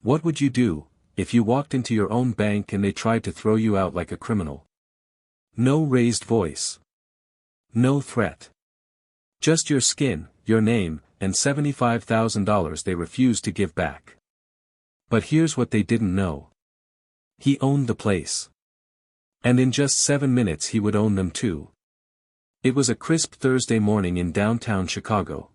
What would you do, if you walked into your own bank and they tried to throw you out like a criminal? No raised voice. No threat. Just your skin, your name, and $75,000 they refused to give back. But here's what they didn't know. He owned the place. And in just 7 minutes he would own them too. It was a crisp Thursday morning in downtown Chicago.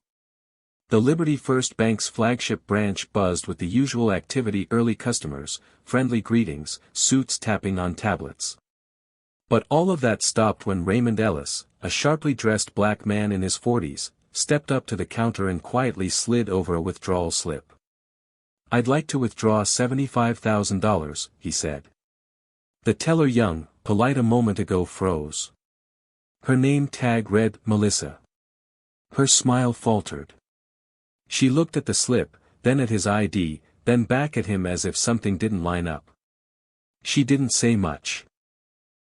The Liberty First Bank's flagship branch buzzed with the usual activity: early customers, friendly greetings, suits tapping on tablets. But all of that stopped when Raymond Ellis, a sharply dressed black man in his 40s, stepped up to the counter and quietly slid over a withdrawal slip. "I'd like to withdraw $75,000, he said. The teller, young, polite a moment ago, froze. Her name tag read Melissa. Her smile faltered. She looked at the slip, then at his ID, then back at him as if something didn't line up. She didn't say much.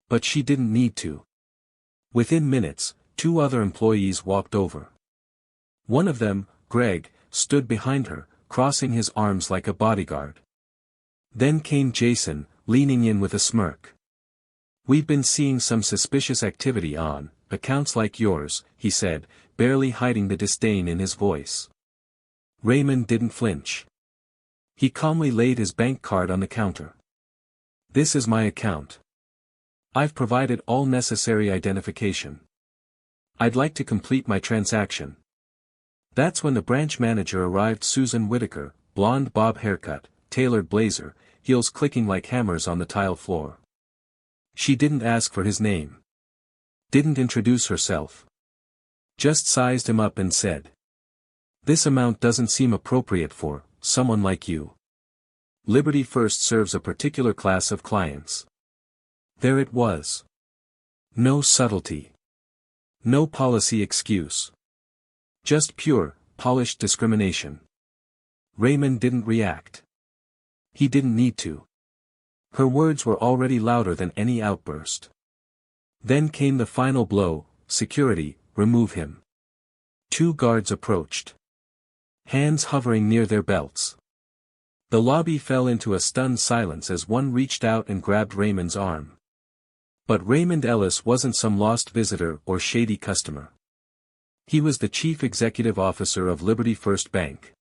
But she didn't need to. Within minutes, 2 other employees walked over. One of them, Greg, stood behind her, crossing his arms like a bodyguard. Then came Jason, leaning in with a smirk. "We've been seeing some suspicious activity on accounts like yours," he said, barely hiding the disdain in his voice. Raymond didn't flinch. He calmly laid his bank card on the counter. "This is my account. I've provided all necessary identification. I'd like to complete my transaction." That's when the branch manager arrived. Susan Whitaker, blonde bob haircut, tailored blazer, heels clicking like hammers on the tile floor. She didn't ask for his name. Didn't introduce herself. Just sized him up and said, "This amount doesn't seem appropriate for someone like you. Liberty First serves a particular class of clients." There it was. No subtlety. No policy excuse. Just pure, polished discrimination. Raymond didn't react. He didn't need to. Her words were already louder than any outburst. Then came the final blow: security, remove him. 2 guards approached. Hands hovering near their belts. The lobby fell into a stunned silence as one reached out and grabbed Raymond's arm. But Raymond Ellis wasn't some lost visitor or shady customer. He was the chief executive officer of Liberty First Bank.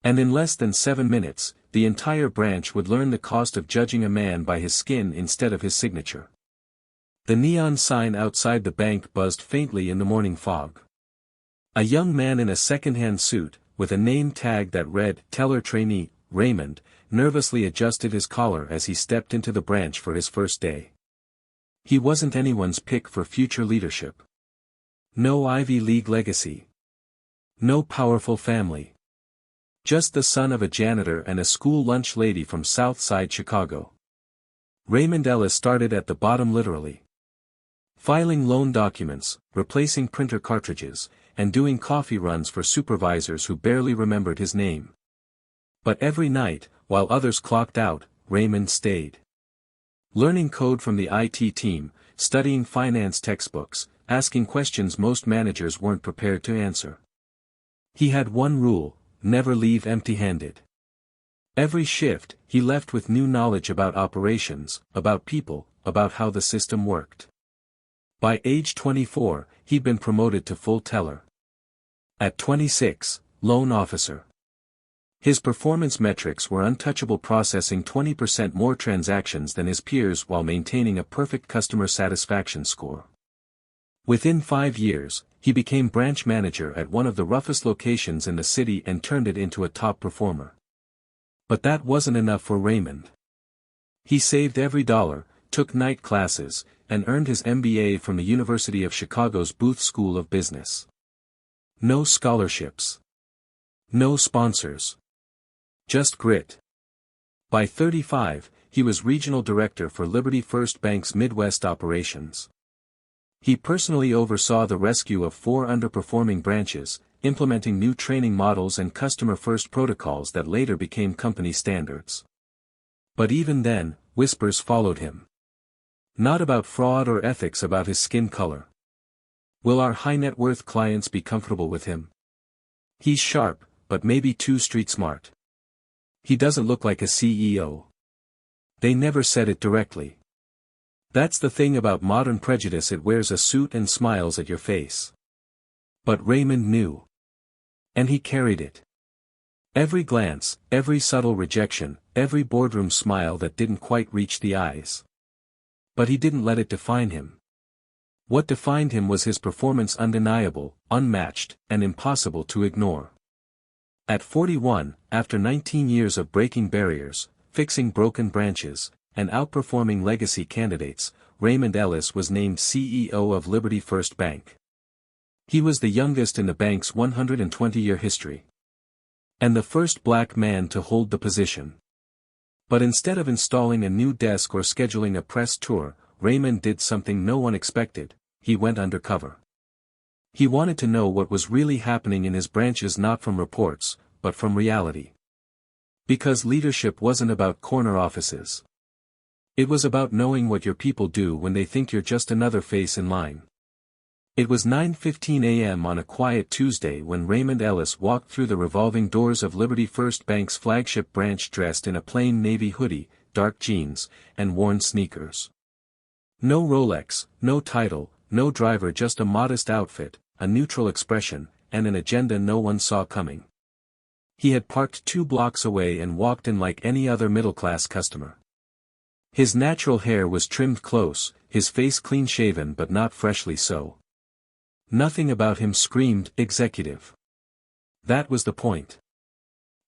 And in less than 7 minutes, the entire branch would learn the cost of judging a man by his skin instead of his signature. The neon sign outside the bank buzzed faintly in the morning fog. A young man in a second-hand suit, with a name tag that read "Teller Trainee, Raymond," nervously adjusted his collar as he stepped into the branch for his first day. He wasn't anyone's pick for future leadership. No Ivy League legacy. No powerful family. Just the son of a janitor and a school lunch lady from South Side Chicago. Raymond Ellis started at the bottom literally. Filing loan documents, replacing printer cartridges, and doing coffee runs for supervisors who barely remembered his name. But every night, while others clocked out, Raymond stayed. Learning code from the IT team, studying finance textbooks, asking questions most managers weren't prepared to answer. He had one rule: never leave empty-handed. Every shift, he left with new knowledge about operations, about people, about how the system worked. By age 24, he'd been promoted to full teller. At 26, loan officer. His performance metrics were untouchable, processing 20% more transactions than his peers while maintaining a perfect customer satisfaction score. Within 5 years, he became branch manager at one of the roughest locations in the city and turned it into a top performer. But that wasn't enough for Raymond. He saved every dollar, took night classes, and earned his MBA from the University of Chicago's Booth School of Business. No scholarships. No sponsors. Just grit. By 35, he was regional director for Liberty First Bank's Midwest operations. He personally oversaw the rescue of 4 underperforming branches, implementing new training models and customer-first protocols that later became company standards. But even then, whispers followed him. Not about fraud or ethics, about his skin color. Will our high-net-worth clients be comfortable with him? He's sharp, but maybe too street-smart. He doesn't look like a CEO. They never said it directly. That's the thing about modern prejudice, it wears a suit and smiles at your face. But Raymond knew. And he carried it. Every glance, every subtle rejection, every boardroom smile that didn't quite reach the eyes. But he didn't let it define him. What defined him was his performance, undeniable, unmatched, and impossible to ignore. At 41, after 19 years of breaking barriers, fixing broken branches, and outperforming legacy candidates, Raymond Ellis was named CEO of Liberty First Bank. He was the youngest in the bank's 120-year history. And the first black man to hold the position. But instead of installing a new desk or scheduling a press tour, Raymond did something no one expected: he went undercover. He wanted to know what was really happening in his branches, not from reports, but from reality. Because leadership wasn't about corner offices. It was about knowing what your people do when they think you're just another face in line. It was 9:15 a.m. on a quiet Tuesday when Raymond Ellis walked through the revolving doors of Liberty First Bank's flagship branch, dressed in a plain navy hoodie, dark jeans, and worn sneakers. No Rolex, no title, no driver, just a modest outfit, a neutral expression, and an agenda no one saw coming. He had parked 2 blocks away and walked in like any other middle-class customer. His natural hair was trimmed close, his face clean-shaven but not freshly so. Nothing about him screamed executive. That was the point.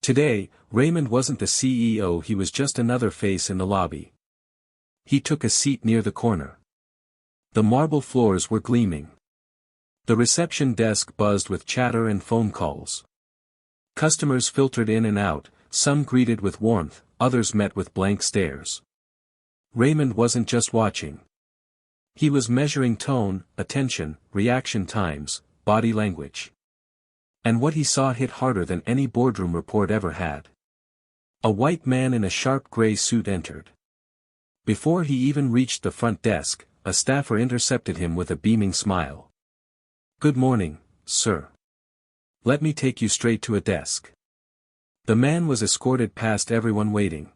Today, Raymond wasn't the CEO, he was just another face in the lobby. He took a seat near the corner. The marble floors were gleaming. The reception desk buzzed with chatter and phone calls. Customers filtered in and out, some greeted with warmth, others met with blank stares. Raymond wasn't just watching. He was measuring tone, attention, reaction times, body language. And what he saw hit harder than any boardroom report ever had. A white man in a sharp gray suit entered. Before he even reached the front desk, a staffer intercepted him with a beaming smile. "Good morning, sir. Let me take you straight to a desk." The man was escorted past everyone waiting.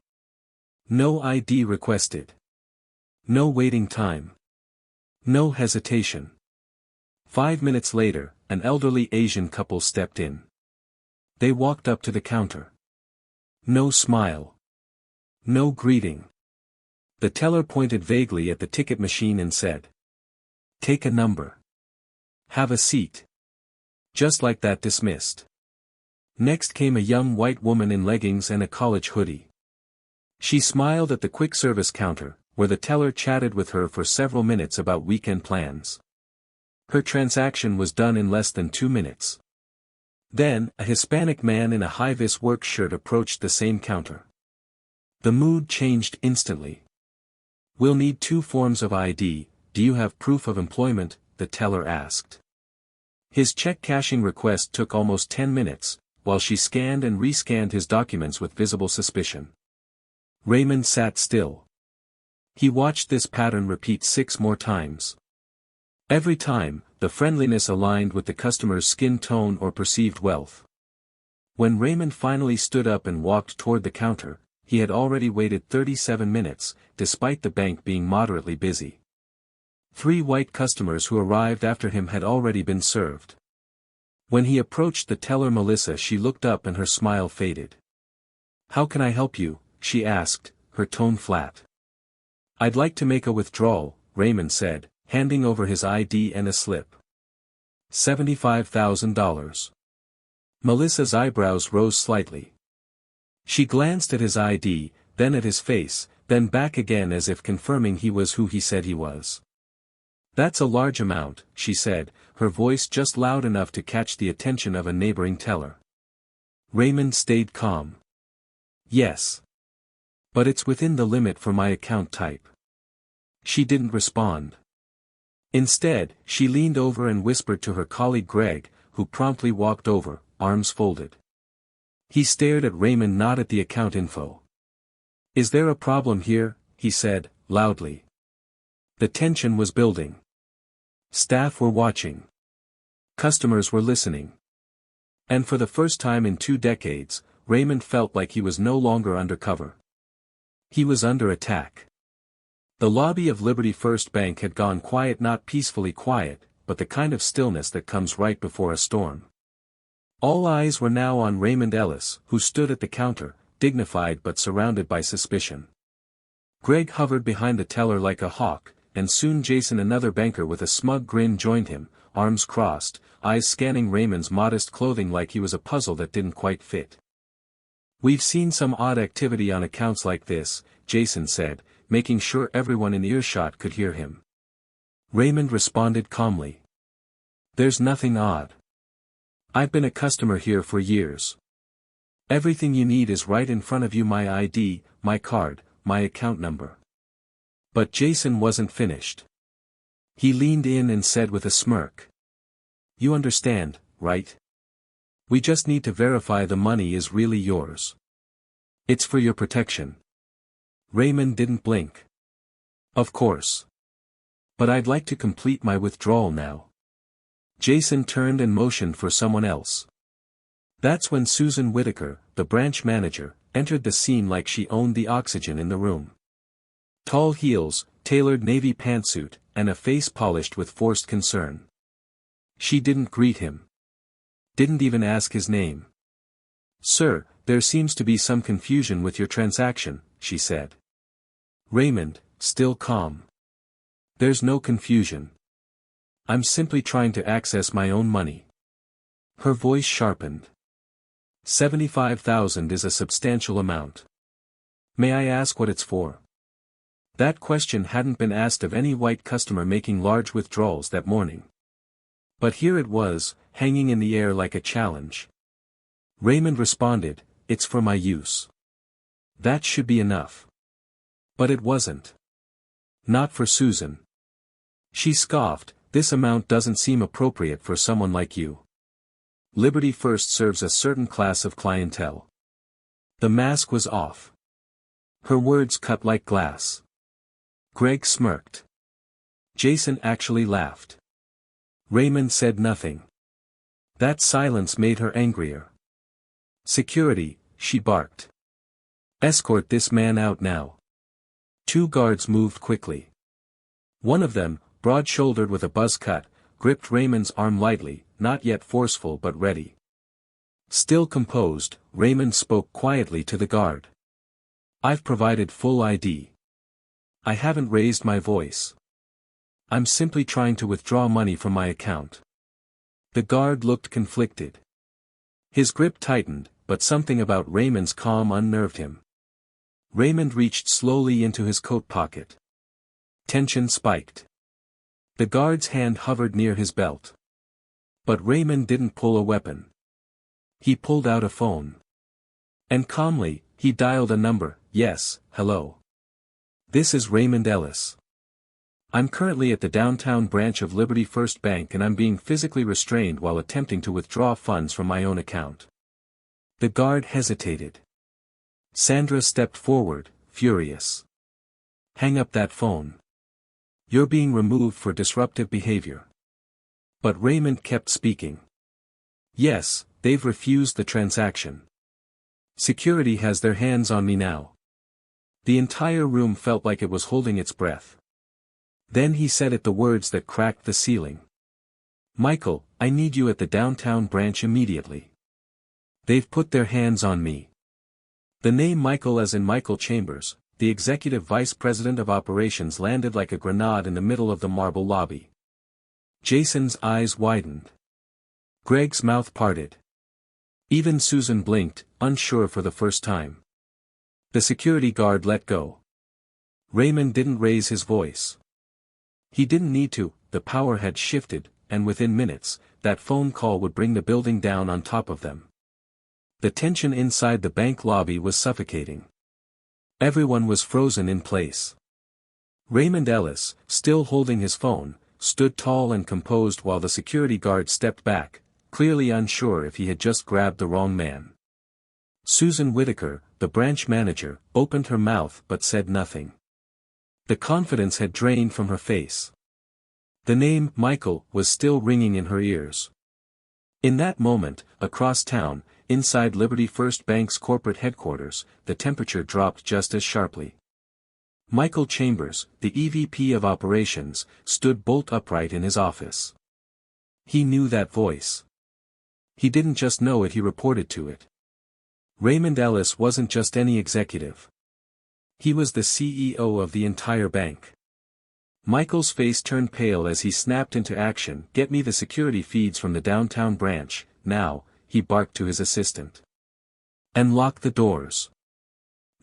No ID requested. No waiting time. No hesitation. 5 minutes later, an elderly Asian couple stepped in. They walked up to the counter. No smile. No greeting. The teller pointed vaguely at the ticket machine and said, "Take a number. Have a seat." Just like that, dismissed. Next came a young white woman in leggings and a college hoodie. She smiled at the quick service counter, where the teller chatted with her for several minutes about weekend plans. Her transaction was done in less than 2 minutes. Then, a Hispanic man in a high-vis work shirt approached the same counter. The mood changed instantly. "We'll need 2 forms of ID, do you have proof of employment?" the teller asked. His check cashing request took almost 10 minutes, while she scanned and rescanned his documents with visible suspicion. Raymond sat still. He watched this pattern repeat 6 more times. Every time, the friendliness aligned with the customer's skin tone or perceived wealth. When Raymond finally stood up and walked toward the counter, he had already waited 37 minutes, despite the bank being moderately busy. 3 white customers who arrived after him had already been served. When he approached the teller Melissa, she looked up and her smile faded. "How can I help you?" she asked, her tone flat. "I'd like to make a withdrawal," Raymond said, handing over his ID and a slip. $75,000. Melissa's eyebrows rose slightly. She glanced at his ID, then at his face, then back again as if confirming he was who he said he was. "That's a large amount," she said, her voice just loud enough to catch the attention of a neighboring teller. Raymond stayed calm. "Yes. But it's within the limit for my account type." She didn't respond. Instead, she leaned over and whispered to her colleague Greg, who promptly walked over, arms folded. He stared at Raymond, not at the account info. "Is there a problem here?" he said, loudly. The tension was building. Staff were watching. Customers were listening. And for the first time in 2 decades, Raymond felt like he was no longer undercover. He was under attack. The lobby of Liberty First Bank had gone quiet, not peacefully quiet, but the kind of stillness that comes right before a storm. All eyes were now on Raymond Ellis, who stood at the counter, dignified but surrounded by suspicion. Greg hovered behind the teller like a hawk, and soon Jason, another banker with a smug grin, joined him, arms crossed, eyes scanning Raymond's modest clothing like he was a puzzle that didn't quite fit. "We've seen some odd activity on accounts like this," Jason said, making sure everyone in earshot could hear him. Raymond responded calmly. "There's nothing odd. I've been a customer here for years. Everything you need is right in front of you, my ID, my card, my account number." But Jason wasn't finished. He leaned in and said with a smirk, "You understand, right? We just need to verify the money is really yours. It's for your protection." Raymond didn't blink. "Of course. But I'd like to complete my withdrawal now." Jason turned and motioned for someone else. That's when Susan Whitaker, the branch manager, entered the scene like she owned the oxygen in the room. Tall heels, tailored navy pantsuit, and a face polished with forced concern. She didn't greet him. Didn't even ask his name. "Sir, there seems to be some confusion with your transaction," she said. Raymond, still calm. "There's no confusion. I'm simply trying to access my own money." Her voice sharpened. $75,000 is a substantial amount. "May I ask what it's for?" That question hadn't been asked of any white customer making large withdrawals that morning. But here it was, hanging in the air like a challenge. Raymond responded, "It's for my use." That should be enough. But it wasn't. Not for Susan. She scoffed, "This amount doesn't seem appropriate for someone like you. Liberty First serves a certain class of clientele." The mask was off. Her words cut like glass. Greg smirked. Jason actually laughed. Raymond said nothing. That silence made her angrier. "Security," she barked. "Escort this man out now." Two guards moved quickly. One of them, broad-shouldered with a buzz cut, gripped Raymond's arm lightly, not yet forceful but ready. Still composed, Raymond spoke quietly to the guard. "I've provided full ID. I haven't raised my voice. I'm simply trying to withdraw money from my account." The guard looked conflicted. His grip tightened, but something about Raymond's calm unnerved him. Raymond reached slowly into his coat pocket. Tension spiked. The guard's hand hovered near his belt. But Raymond didn't pull a weapon. He pulled out a phone. And calmly, he dialed a number. "Yes, hello. This is Raymond Ellis. I'm currently at the downtown branch of Liberty First Bank and I'm being physically restrained while attempting to withdraw funds from my own account." The guard hesitated. Sandra stepped forward, furious. "Hang up that phone. You're being removed for disruptive behavior." But Raymond kept speaking. "Yes, they've refused the transaction. Security has their hands on me now." The entire room felt like it was holding its breath. Then he said it, the words that cracked the ceiling. "Michael, I need you at the downtown branch immediately. They've put their hands on me." The name Michael, as in Michael Chambers, the executive vice president of operations, landed like a grenade in the middle of the marble lobby. Jason's eyes widened. Greg's mouth parted. Even Susan blinked, unsure for the first time. The security guard let go. Raymond didn't raise his voice. He didn't need to, the power had shifted, and within minutes, that phone call would bring the building down on top of them. The tension inside the bank lobby was suffocating. Everyone was frozen in place. Raymond Ellis, still holding his phone, stood tall and composed while the security guard stepped back, clearly unsure if he had just grabbed the wrong man. Susan Whitaker, the branch manager, opened her mouth but said nothing. The confidence had drained from her face. The name, Michael, was still ringing in her ears. In that moment, across town, inside Liberty First Bank's corporate headquarters, the temperature dropped just as sharply. Michael Chambers, the EVP of operations, stood bolt upright in his office. He knew that voice. He didn't just know it, he reported to it. Raymond Ellis wasn't just any executive. He was the CEO of the entire bank. Michael's face turned pale as he snapped into action. "Get me the security feeds from the downtown branch, now," he barked to his assistant. "And lock the doors.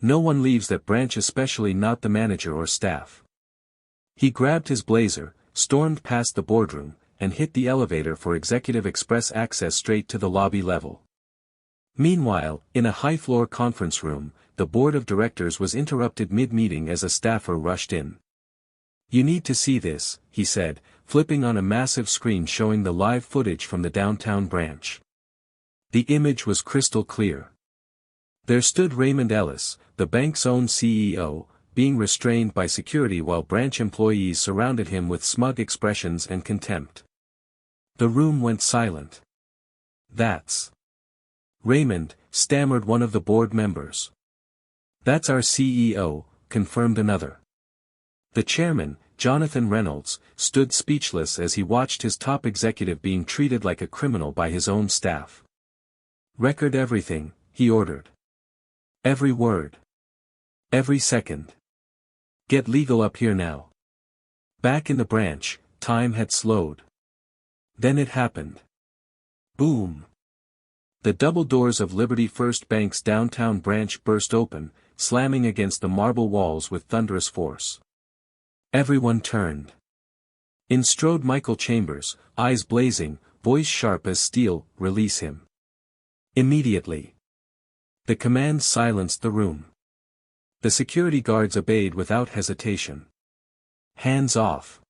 No one leaves that branch, especially not the manager or staff." He grabbed his blazer, stormed past the boardroom, and hit the elevator for executive express access straight to the lobby level. Meanwhile, in a high-floor conference room, the board of directors was interrupted mid-meeting as a staffer rushed in. "You need to see this," he said, flipping on a massive screen showing the live footage from the downtown branch. The image was crystal clear. There stood Raymond Ellis, the bank's own CEO, being restrained by security while branch employees surrounded him with smug expressions and contempt. The room went silent. "That's Raymond," stammered one of the board members. "That's our CEO," confirmed another. The chairman, Jonathan Reynolds, stood speechless as he watched his top executive being treated like a criminal by his own staff. "Record everything," he ordered. "Every word. Every second. Get legal up here now." Back in the branch, time had slowed. Then it happened. Boom! The double doors of Liberty First Bank's downtown branch burst open, slamming against the marble walls with thunderous force. Everyone turned. In strode Michael Chambers, eyes blazing, voice sharp as steel. "Release him. Immediately." The command silenced the room. The security guards obeyed without hesitation. "Hands off.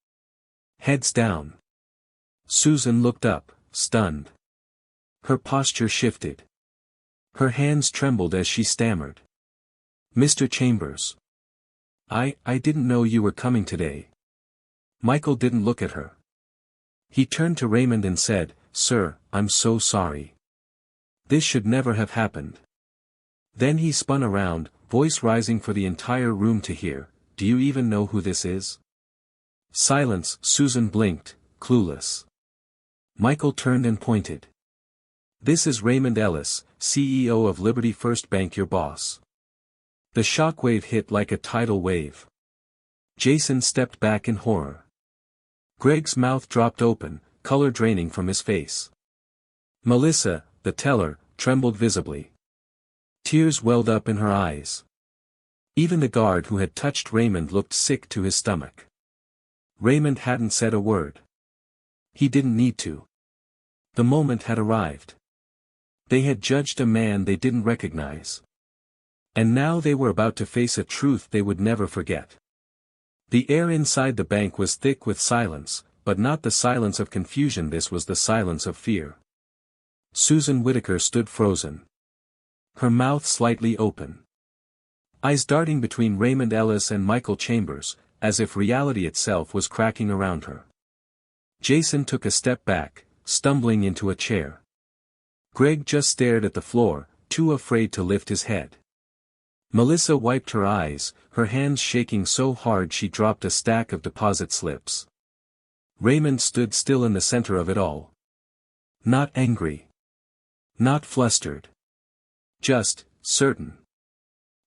Heads down." Susan looked up, stunned. Her posture shifted. Her hands trembled as she stammered. "Mr. Chambers. I didn't know you were coming today." Michael didn't look at her. He turned to Raymond and said, "Sir, I'm so sorry. This should never have happened." Then he spun around, voice rising for the entire room to hear, "Do you even know who this is?" Silence. Susan blinked, clueless. Michael turned and pointed. "This is Raymond Ellis, CEO of Liberty First Bank, your boss." The shockwave hit like a tidal wave. Jason stepped back in horror. Greg's mouth dropped open, color draining from his face. Melissa, the teller, trembled visibly. Tears welled up in her eyes. Even the guard who had touched Raymond looked sick to his stomach. Raymond hadn't said a word. He didn't need to. The moment had arrived. They had judged a man they didn't recognize. And now they were about to face a truth they would never forget. The air inside the bank was thick with silence, but not the silence of confusion. This was the silence of fear. Susan Whitaker stood frozen. Her mouth slightly open. Eyes darting between Raymond Ellis and Michael Chambers, as if reality itself was cracking around her. Jason took a step back, stumbling into a chair. Greg just stared at the floor, too afraid to lift his head. Melissa wiped her eyes, her hands shaking so hard she dropped a stack of deposit slips. Raymond stood still in the center of it all. Not angry. Not flustered. Just, certain.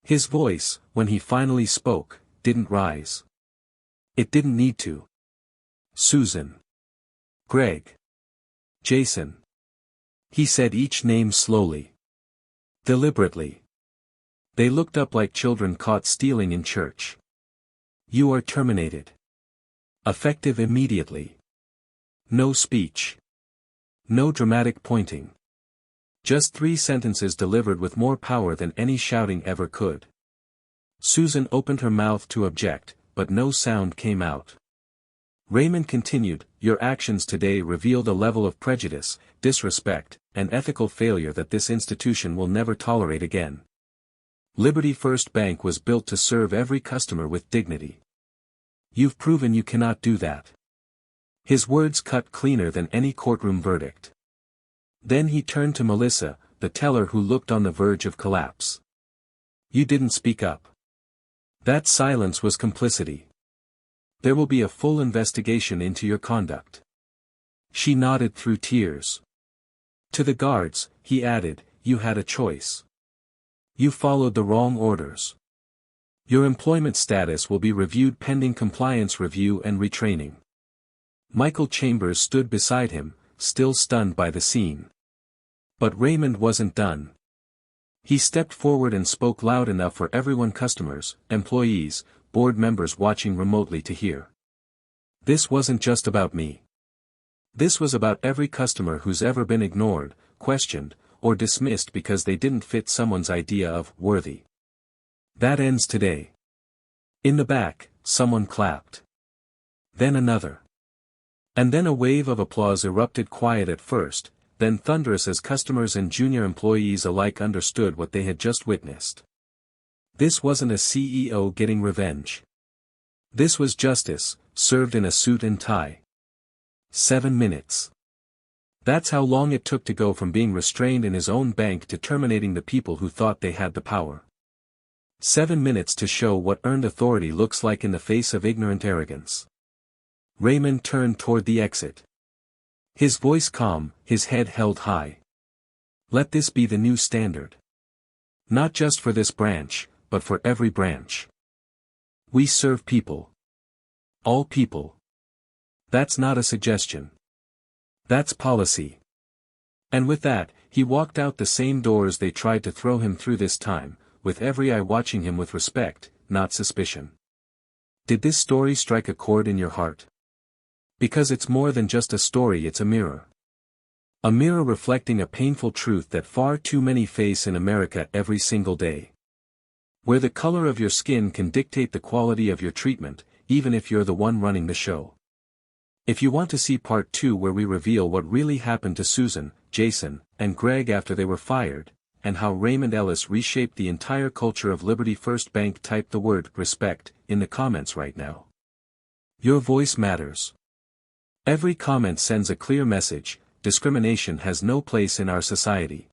His voice, when he finally spoke, didn't rise. It didn't need to. "Susan. Greg. Jason." He said each name slowly. Deliberately. They looked up like children caught stealing in church. "You are terminated. Effective immediately. No speech. No dramatic pointing. Just 3 sentences delivered with more power than any shouting ever could." Susan opened her mouth to object, but no sound came out. Raymond continued, "Your actions today revealed a level of prejudice, disrespect, and ethical failure that this institution will never tolerate again. Liberty First Bank was built to serve every customer with dignity. You've proven you cannot do that." His words cut cleaner than any courtroom verdict. Then he turned to Melissa, the teller who looked on the verge of collapse. You didn't speak up. That silence was complicity. There will be a full investigation into your conduct. She nodded through tears. To the guards, he added, you had a choice. You followed the wrong orders. Your employment status will be reviewed pending compliance review and retraining. Michael Chambers stood beside him, still stunned by the scene. But Raymond wasn't done. He stepped forward and spoke loud enough for everyone, customers, employees, board members watching remotely to hear. This wasn't just about me. This was about every customer who's ever been ignored, questioned, or dismissed because they didn't fit someone's idea of worthy. That ends today. In the back, someone clapped. Then another. And then a wave of applause erupted, quiet at first, then thunderous as customers and junior employees alike understood what they had just witnessed. This wasn't a CEO getting revenge. This was justice, served in a suit and tie. 7 minutes. That's how long it took to go from being restrained in his own bank to terminating the people who thought they had the power. 7 minutes to show what earned authority looks like in the face of ignorant arrogance. Raymond turned toward the exit. His voice calm, his head held high. Let this be the new standard. Not just for this branch, but for every branch. We serve people. All people. That's not a suggestion. That's policy. And with that, he walked out the same doors they tried to throw him through this time, with every eye watching him with respect, not suspicion. Did this story strike a chord in your heart? Because it's more than just a story, it's a mirror. A mirror reflecting a painful truth that far too many face in America every single day. Where the color of your skin can dictate the quality of your treatment, even if you're the one running the show. If you want to see part 2 where we reveal what really happened to Susan, Jason, and Greg after they were fired, and how Raymond Ellis reshaped the entire culture of Liberty First Bank, type the word respect in the comments right now. Your voice matters. Every comment sends a clear message: discrimination has no place in our society.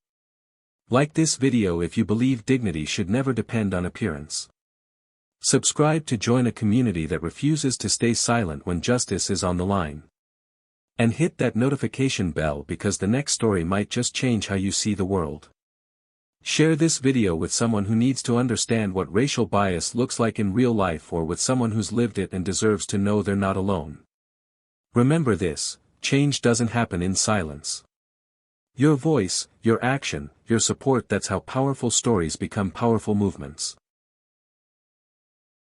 Like this video if you believe dignity should never depend on appearance. Subscribe to join a community that refuses to stay silent when justice is on the line. And hit that notification bell because the next story might just change how you see the world. Share this video with someone who needs to understand what racial bias looks like in real life, or with someone who's lived it and deserves to know they're not alone. Remember this: change doesn't happen in silence. Your voice, your action, your support, that's how powerful stories become powerful movements.